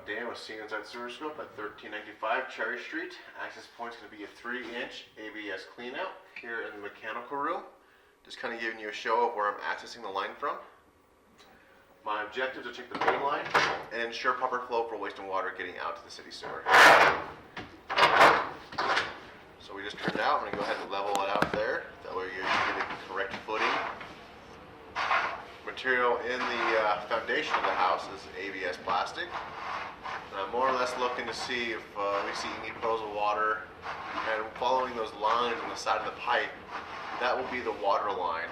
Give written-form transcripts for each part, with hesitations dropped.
Dan with Seeing Inside Sewer Scope at 1395 Cherry Street. Access point is going to be a 3-inch ABS cleanout here in the mechanical room. Just kind of giving you a show of where I'm accessing the line from. My objective is to check the main line and ensure proper flow for waste and water getting out to the city sewer. So we just turned out. I'm going to go ahead and level it out there. That way you get a correct footing. Material in the foundation of the house is ABS plastic. And I'm more or less looking to see if we see any puddles of water, and following those lines on the side of the pipe, that will be the water line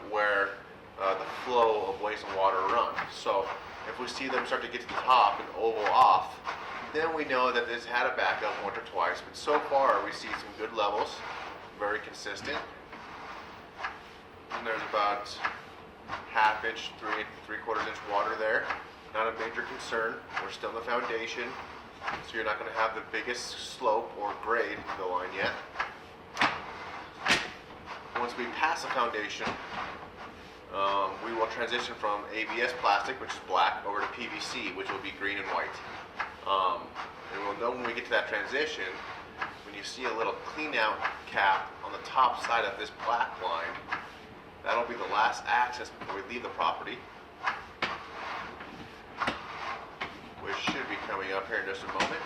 where the flow of waste and water runs. So if we see them start to get to the top and oval off, then we know that it's had a backup once or twice. But so far we see some good levels, very consistent. And there's about half-inch, 3/4 inch water there. Not a major concern. We're still in the foundation, so you're not going to have the biggest slope or grade to the line yet. Once we pass the foundation, we will transition from ABS plastic, which is black, over to PVC, which will be green and white. And we'll know when we get to that transition, when you see a little clean out cap on the top side of this black line, that'll be the last access before we leave the property, which should be coming up here in just a moment.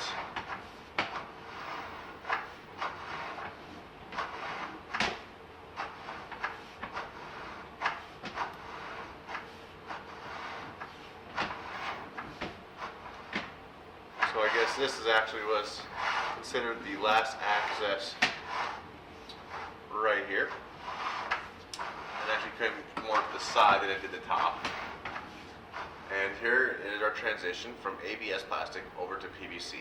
So I guess this was considered the last access right here. Actually came more to the side than it did the top. And here is our transition from ABS plastic over to PVC.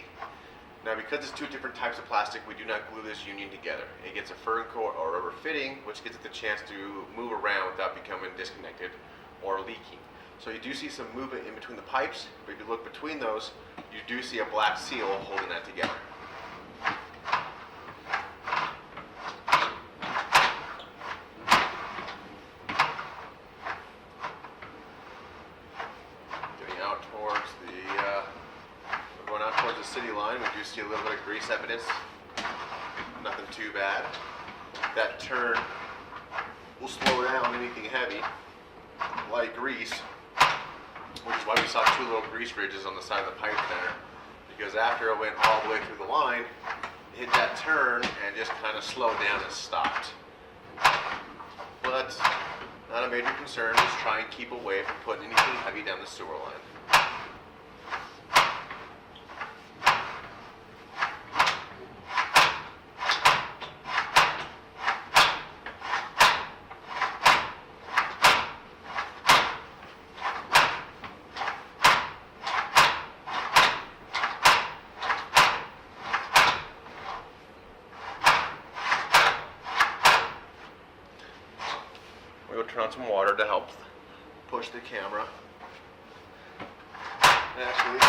Now, because it's two different types of plastic, we do not glue this union together. It gets a fern coat or rubber fitting, which gives it the chance to move around without becoming disconnected or leaking. So you do see some movement in between the pipes, but if you look between those, you do see a black seal holding that together. City line, we do see a little bit of grease evidence. Nothing too bad. That turn will slow down anything heavy, like grease, which is why we saw two little grease ridges on the side of the pipe there. Because after it went all the way through the line, it hit that turn and just kind of slowed down and stopped. But not a major concern. Just try and keep away from putting anything heavy down the sewer line. We'll turn on some water to help push the camera. Actually,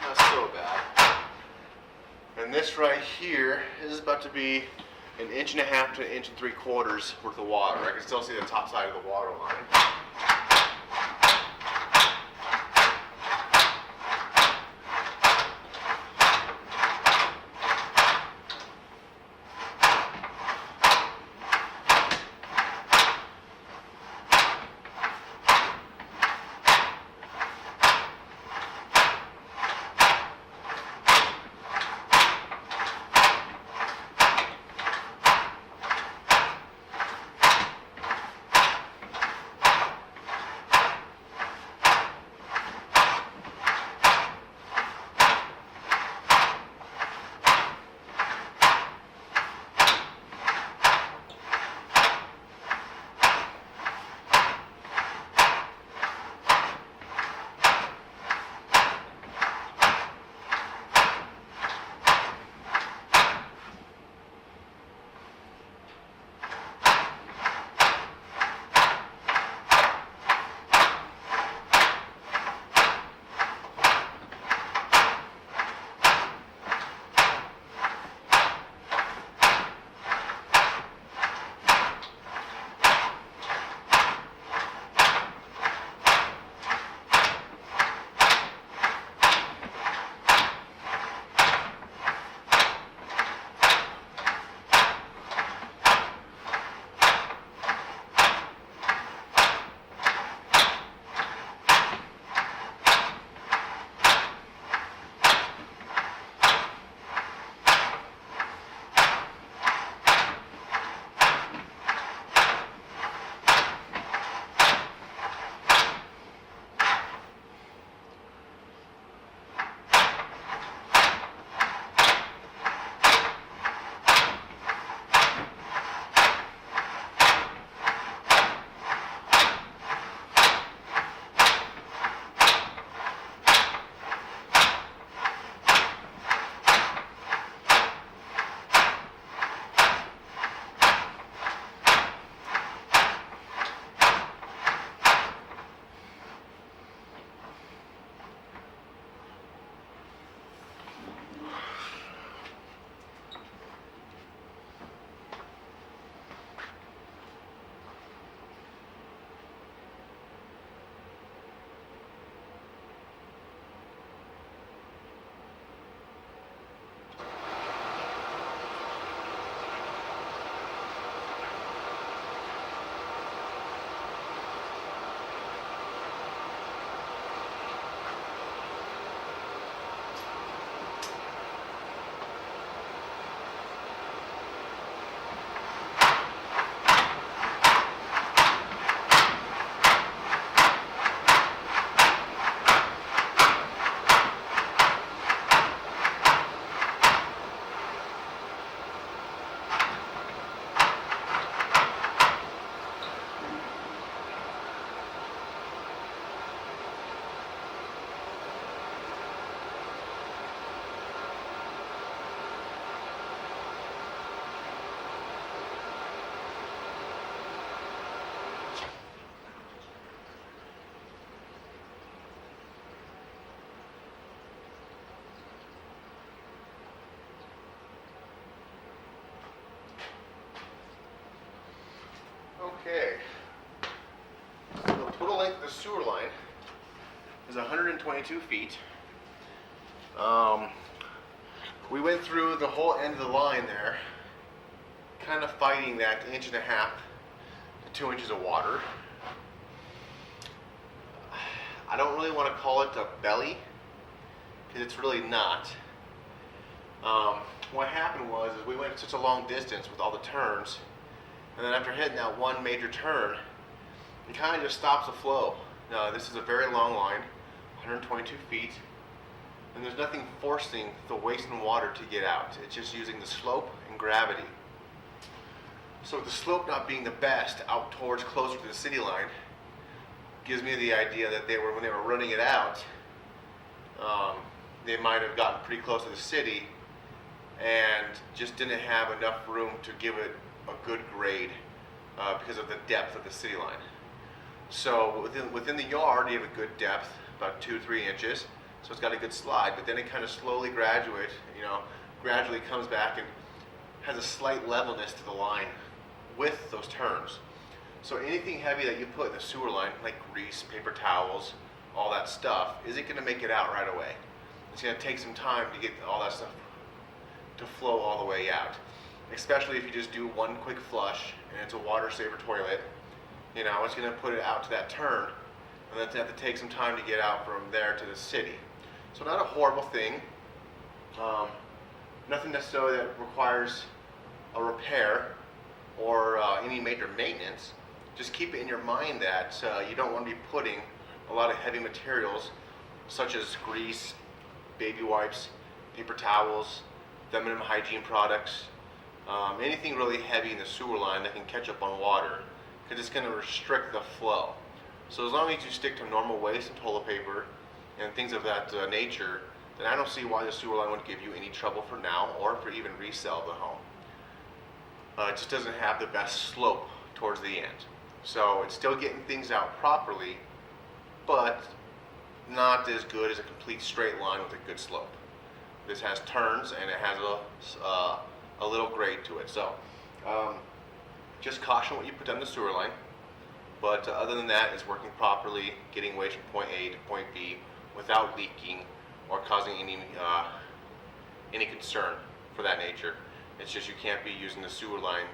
not so bad. And this right here is about to be 1.5 inches to 1.75 inches worth of water. I can still see the top side of the water line. the sewer line is 122 feet. We went through the whole end of the line there, kind of fighting that 1.5 inches to 2 inches of water. I don't really want to call it a belly, because it's really not. What happened was is we went such a long distance with all the turns, and then after hitting that one major turn, it kind of just stops the flow. Now, this is a very long line, 122 feet, and there's nothing forcing the wasting water to get out. It's just using the slope and gravity. So with the slope not being the best out towards closer to the city line, gives me the idea that when they were running it out, they might have gotten pretty close to the city and just didn't have enough room to give it a good grade because of the depth of the city line. So within the yard, you have a good depth, about 2-3 inches. So it's got a good slide, but then it kind of slowly gradually comes back and has a slight levelness to the line with those turns. So anything heavy that you put in the sewer line, like grease, paper towels, all that stuff, isn't going to make it out right away. It's going to take some time to get all that stuff to flow all the way out. Especially if you just do one quick flush and it's a water saver toilet, it's going to put it out to that turn, and then have to take some time to get out from there to the city. So not a horrible thing. Nothing necessarily that requires a repair or any major maintenance. Just keep it in your mind that you don't want to be putting a lot of heavy materials such as grease, baby wipes, paper towels, feminine hygiene products, anything really heavy in the sewer line that can catch up on water, because it's going to restrict the flow. So as long as you stick to normal waste and toilet paper and things of that nature, then I don't see why the sewer line would give you any trouble for now or for even resale of the home. It just doesn't have the best slope towards the end. So it's still getting things out properly, but not as good as a complete straight line with a good slope. This has turns and it has a little grade to it. So just caution what you put down the sewer line. But other than that, it's working properly, getting waste from point A to point B without leaking or causing any concern for that nature. It's just you can't be using the sewer line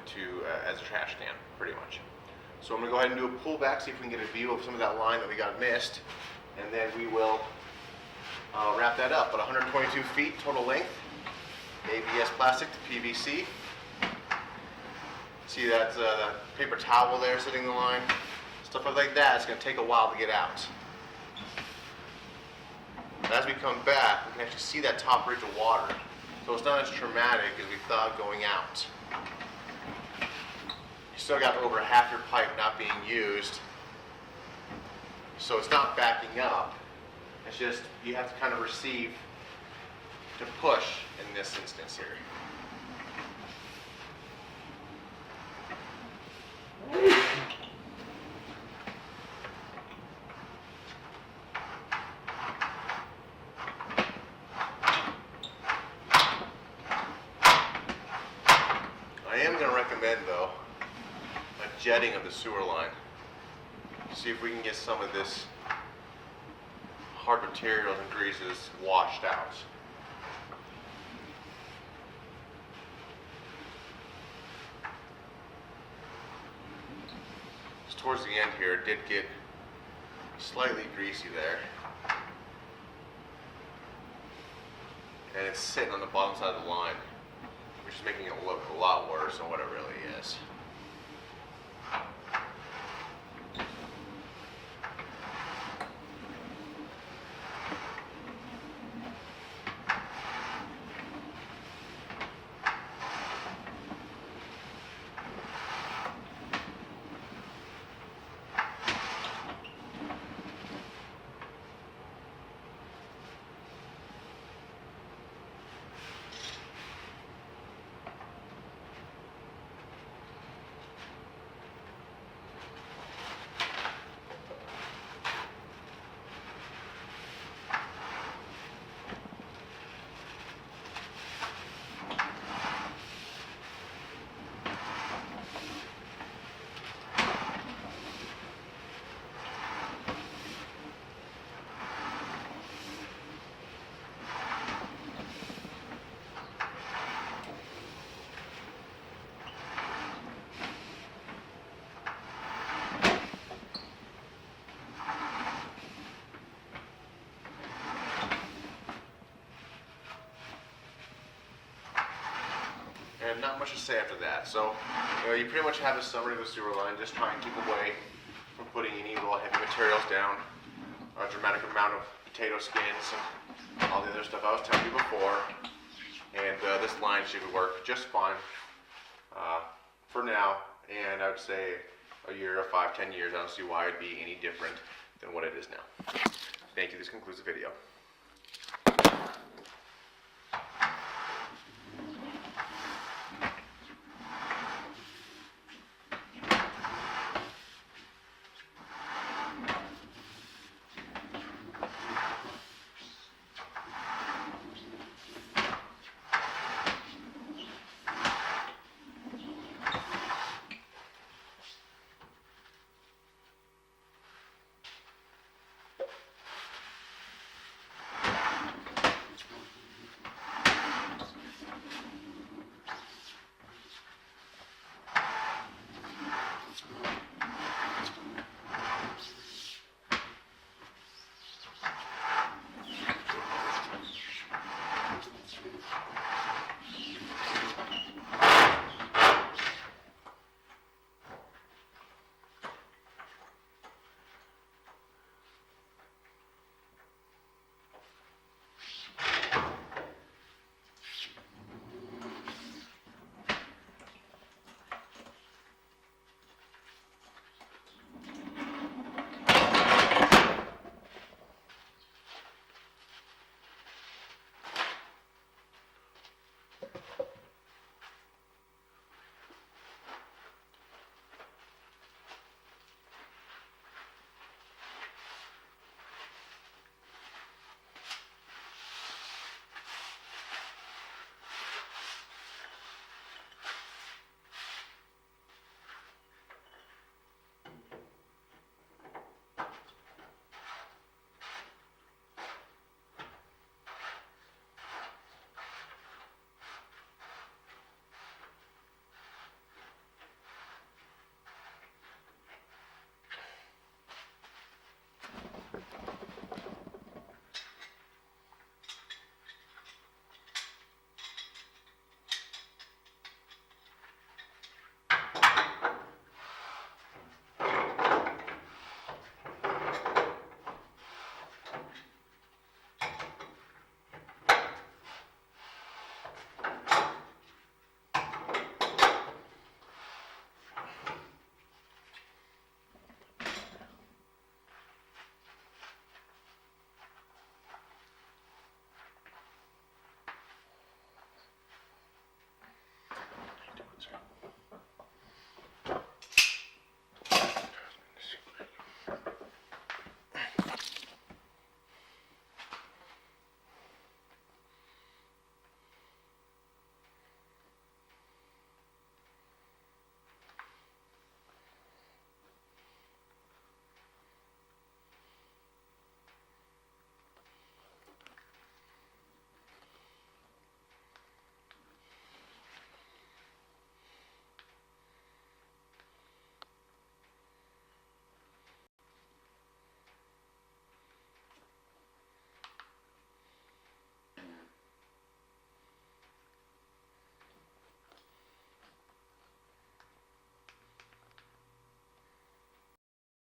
as a trash can, pretty much. So I'm going to go ahead and do a pullback, see if we can get a view of some of that line that we got missed, and then we will wrap that up. But 122 feet total length, ABS plastic to PVC. See that paper towel there sitting in the line? Stuff like that, it's going to take a while to get out. But as we come back, we can actually see that top ridge of water. So it's not as traumatic as we thought going out. You still got over half your pipe not being used. So it's not backing up. It's just you have to kind of receive to push in this instance here. Though, a jetting of the sewer line. See if we can get some of this hard materials and greases washed out. Just towards the end here, it did get slightly greasy there. And it's sitting on the bottom side of the line, which is making it look a lot worse than what it really is. not much to say after that. So, you pretty much have a summary of the sewer line. Just try and keep away from putting any real heavy materials down. A dramatic amount of potato skins and all the other stuff I was telling you before. And this line should work just fine for now. And I would say a year, or 5, 10 years, I don't see why it'd be any different than what it is now. Thank you. This concludes the video.